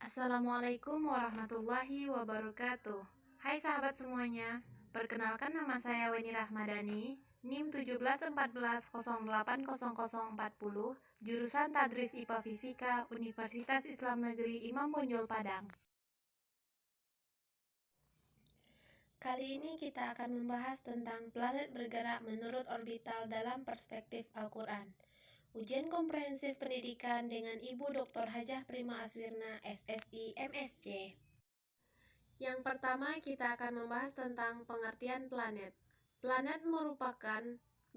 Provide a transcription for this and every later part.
Assalamualaikum warahmatullahi wabarakatuh. Hai sahabat semuanya, perkenalkan nama saya Weni Rahmadani, NIM 1714080040, jurusan Tadris IPA Fisika, Universitas Islam Negeri Imam Bonjol Padang. Kali ini kita akan membahas tentang planet bergerak menurut orbital dalam perspektif Al-Quran. Ujian komprehensif pendidikan dengan Ibu Dr. Hajah Prima Aswirna, SSI, MSc. Yang pertama, kita akan membahas tentang pengertian planet. Planet merupakan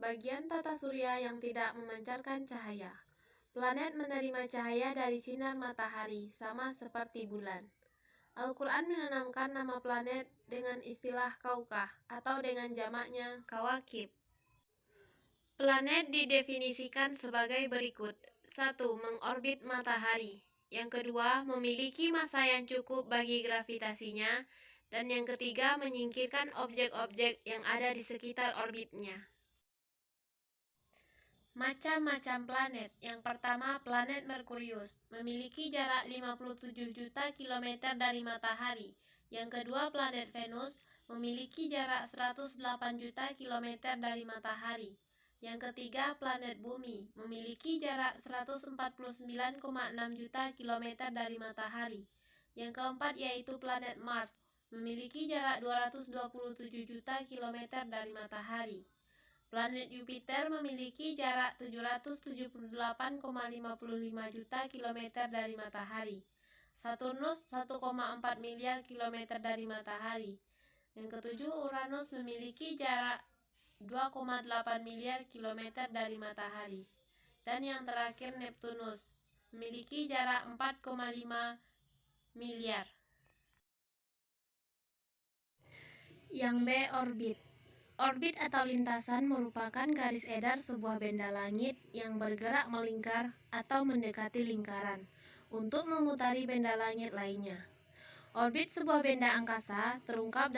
bagian tata surya yang tidak memancarkan cahaya. Planet menerima cahaya dari sinar matahari, sama seperti bulan. Al-Quran menanamkan nama planet dengan istilah kaukah atau dengan jamaknya kawakib. Planet didefinisikan sebagai berikut. 1. Mengorbit matahari. Yang kedua, memiliki massa yang cukup bagi gravitasinya. Dan yang ketiga, menyingkirkan objek-objek yang ada di sekitar orbitnya. Macam-macam planet. Yang pertama, planet Merkurius, memiliki jarak 57 juta kilometer dari matahari. Yang kedua, planet Venus, memiliki jarak 108 juta kilometer dari matahari. Yang ketiga, planet Bumi, memiliki jarak 149,6 juta kilometer dari matahari. Yang keempat yaitu planet Mars, memiliki jarak 227 juta kilometer dari matahari. Planet Jupiter memiliki jarak 778,55 juta kilometer dari matahari. Saturnus 1,4 miliar kilometer dari matahari. Yang ketujuh, Uranus memiliki jarak 2,8 miliar kilometer dari matahari. Dan yang terakhir, Neptunus memiliki jarak 4,5 miliar. Yang B. Orbit. Orbit atau lintasan merupakan garis edar sebuah benda langit yang bergerak melingkar atau mendekati lingkaran untuk memutari benda langit lainnya. Orbit sebuah benda angkasa terungkap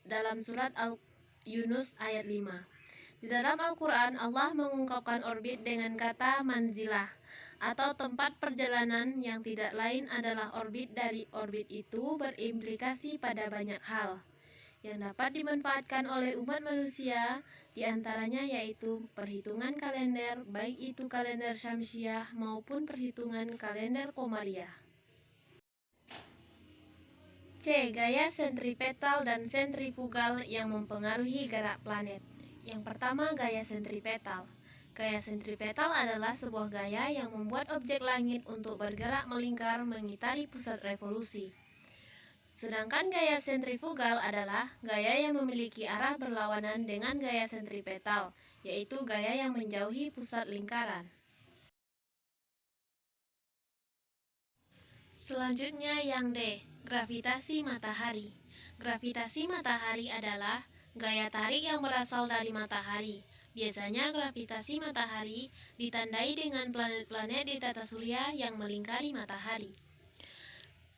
dalam surat Al-Yunus ayat 5. Di dalam Al-Quran, Allah mengungkapkan orbit dengan kata manzilah atau tempat perjalanan yang tidak lain adalah orbit. Dari orbit itu berimplikasi pada banyak hal yang dapat dimanfaatkan oleh umat manusia, diantaranya yaitu perhitungan kalender, baik itu kalender Syamsiah maupun perhitungan kalender Qomariyah. C. Gaya sentripetal dan sentrifugal yang mempengaruhi gerak planet. Yang pertama, gaya sentripetal. Gaya sentripetal adalah sebuah gaya yang membuat objek langit untuk bergerak melingkar mengitari pusat revolusi. Sedangkan gaya sentrifugal adalah gaya yang memiliki arah berlawanan dengan gaya sentripetal, yaitu gaya yang menjauhi pusat lingkaran. Selanjutnya yang D. Gravitasi matahari. Gravitasi matahari adalah gaya tarik yang berasal dari matahari. Biasanya gravitasi matahari ditandai dengan planet-planet di tata surya yang melingkari matahari.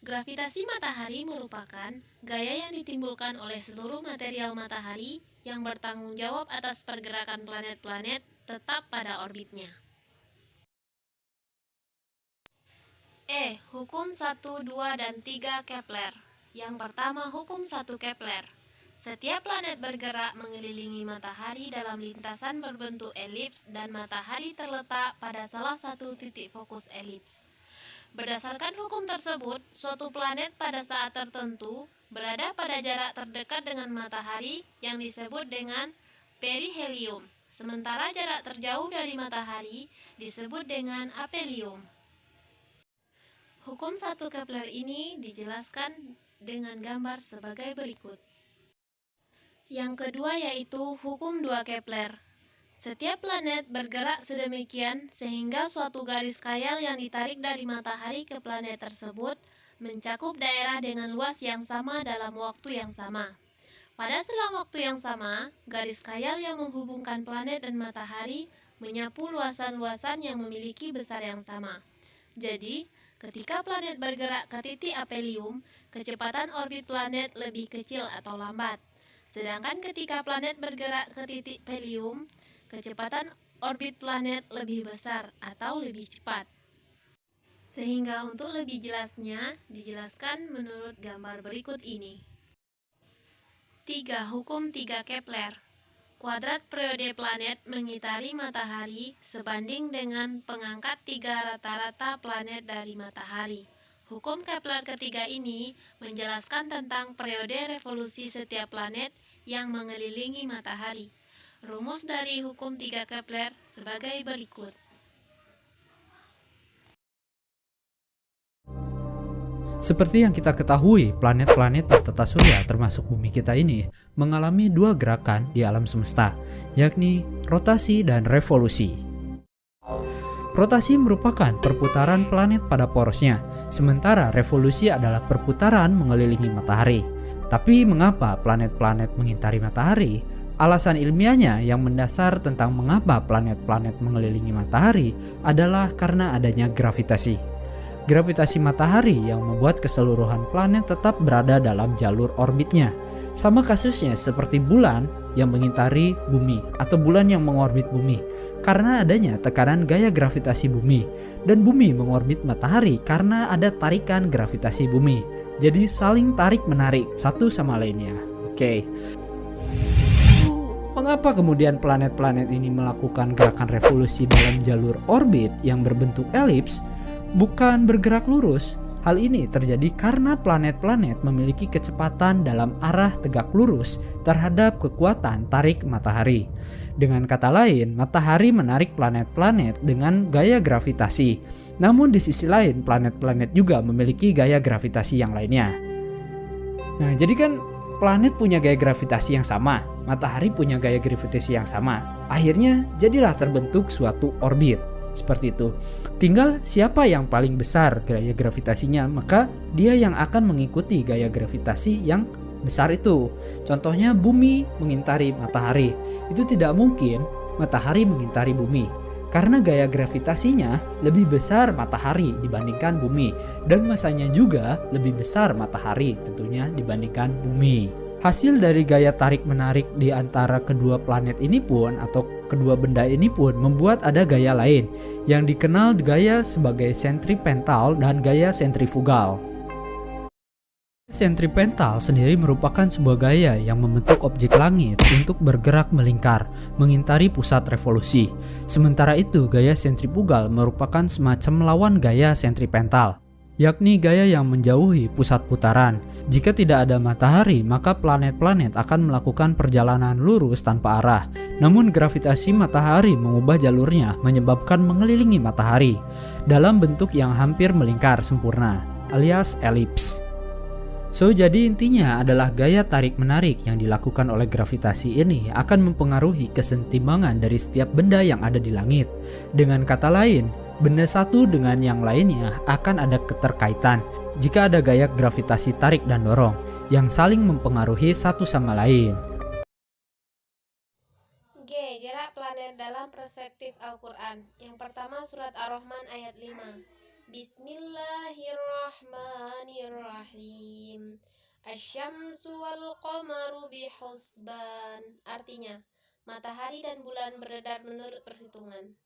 Gravitasi matahari merupakan gaya yang ditimbulkan oleh seluruh material matahari yang bertanggung jawab atas pergerakan planet-planet tetap pada orbitnya. E. Hukum 1, 2, dan 3 Kepler. Yang pertama, hukum 1 Kepler. Setiap planet bergerak mengelilingi matahari dalam lintasan berbentuk elips dan matahari terletak pada salah satu titik fokus elips. Berdasarkan hukum tersebut, suatu planet pada saat tertentu berada pada jarak terdekat dengan matahari yang disebut dengan perihelium, sementara jarak terjauh dari matahari disebut dengan aphelium. Hukum 1 Kepler ini dijelaskan dengan gambar sebagai berikut. Yang kedua yaitu hukum 2 Kepler. Setiap planet bergerak sedemikian sehingga suatu garis khayal yang ditarik dari matahari ke planet tersebut mencakup daerah dengan luas yang sama dalam waktu yang sama. Pada selang waktu yang sama, garis khayal yang menghubungkan planet dan matahari menyapu luasan-luasan yang memiliki besar yang sama. Jadi, ketika planet bergerak ke titik aphelium, kecepatan orbit planet lebih kecil atau lambat. Sedangkan ketika planet bergerak ke titik perihelium, kecepatan orbit planet lebih besar atau lebih cepat. Sehingga untuk lebih jelasnya, dijelaskan menurut gambar berikut ini. 3. Hukum 3 Kepler. Kuadrat periode planet mengitari matahari sebanding dengan pengangkat 3 rata-rata planet dari matahari. Hukum Kepler ketiga ini menjelaskan tentang periode revolusi setiap planet yang mengelilingi matahari. Rumus dari hukum 3 Kepler sebagai berikut. Seperti yang kita ketahui, planet-planet di tata surya termasuk bumi kita ini mengalami dua gerakan di alam semesta, yakni rotasi dan revolusi. Rotasi merupakan perputaran planet pada porosnya, sementara revolusi adalah perputaran mengelilingi matahari. Tapi mengapa planet-planet mengitari matahari? Alasan ilmiahnya yang mendasar tentang mengapa planet-planet mengelilingi matahari adalah karena adanya gravitasi. Gravitasi matahari yang membuat keseluruhan planet tetap berada dalam jalur orbitnya. Sama kasusnya seperti bulan yang mengitari bumi atau bulan yang mengorbit bumi. Karena adanya tekanan gaya gravitasi bumi. Dan bumi mengorbit matahari karena ada tarikan gravitasi bumi. Jadi saling tarik-menarik satu sama lainnya. Oke. Mengapa kemudian planet-planet ini melakukan gerakan revolusi dalam jalur orbit yang berbentuk elips? Bukan bergerak lurus. Hal ini terjadi karena planet-planet memiliki kecepatan dalam arah tegak lurus terhadap kekuatan tarik matahari. Dengan kata lain, matahari menarik planet-planet dengan gaya gravitasi. Namun di sisi lain, planet-planet juga memiliki gaya gravitasi yang lainnya. Nah, jadi kan planet punya gaya gravitasi yang sama, matahari punya gaya gravitasi yang sama. Akhirnya jadilah terbentuk suatu orbit. Seperti itu. Tinggal siapa yang paling besar gaya gravitasinya, maka dia yang akan mengikuti gaya gravitasi yang besar itu. Contohnya bumi mengitari matahari. Itu tidak mungkin matahari mengitari bumi. Karena gaya gravitasinya lebih besar matahari dibandingkan bumi. Dan masanya juga lebih besar matahari tentunya dibandingkan bumi. Hasil dari gaya tarik-menarik di antara kedua planet ini pun atau kedua benda ini pun membuat ada gaya lain yang dikenal gaya sebagai sentripetal dan gaya sentrifugal. Sentripetal sendiri merupakan sebuah gaya yang membentuk objek langit untuk bergerak melingkar, mengitari pusat revolusi. Sementara itu, gaya sentrifugal merupakan semacam lawan gaya sentripetal, yakni gaya yang menjauhi pusat putaran. Jika tidak ada matahari, maka planet-planet akan melakukan perjalanan lurus tanpa arah. Namun gravitasi matahari mengubah jalurnya, menyebabkan mengelilingi matahari dalam bentuk yang hampir melingkar sempurna, alias elips. Jadi intinya adalah gaya tarik-menarik yang dilakukan oleh gravitasi ini akan mempengaruhi kesetimbangan dari setiap benda yang ada di langit. Dengan kata lain, benda satu dengan yang lainnya akan ada keterkaitan jika ada gaya gravitasi tarik dan dorong yang saling mempengaruhi satu sama lain. G. Gerak planet dalam perspektif Al-Quran. Yang pertama surat Ar-Rahman ayat 5. Bismillahirrahmanirrahim. Asyamsu wal qamaru bihusban. Artinya, matahari dan bulan beredar menurut perhitungan.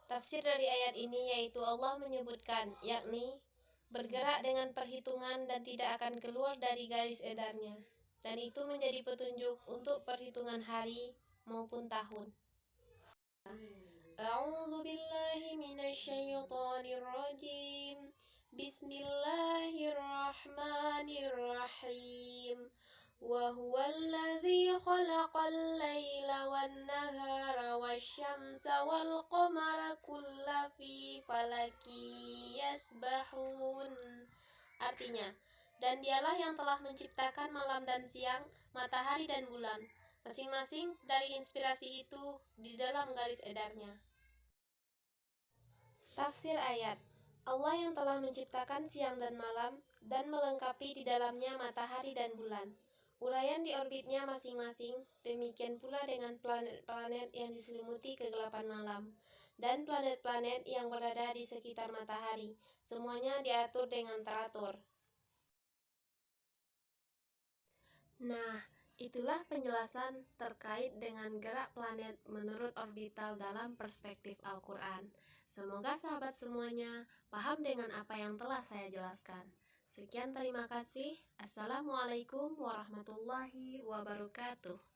Tafsir dari ayat ini yaitu Allah menyebutkan, yakni bergerak dengan perhitungan dan tidak akan keluar dari garis edarnya. Dan itu menjadi petunjuk untuk perhitungan hari maupun tahun. A'udzu billahi minasyaitonir rajim. Bismillahirrahmanirrahim. Wa huwallazi khalaqal laila wan nahara wasyamsa wal qamara kulla fi falaki yasbahun. Artinya, dan dialah yang telah menciptakan malam dan siang, matahari dan bulan, masing-masing dari inspirasi itu di dalam garis edarnya. Tafsir ayat. Allah yang telah menciptakan siang dan malam dan melengkapi di dalamnya matahari dan bulan. Uraian di orbitnya masing-masing, demikian pula dengan planet-planet yang diselimuti kegelapan malam, dan planet-planet yang berada di sekitar matahari, semuanya diatur dengan teratur. Nah, itulah penjelasan terkait dengan gerak planet menurut orbital dalam perspektif Al-Quran. Semoga sahabat semuanya paham dengan apa yang telah saya jelaskan. Sekian, terima kasih. Assalamualaikum warahmatullahi wabarakatuh.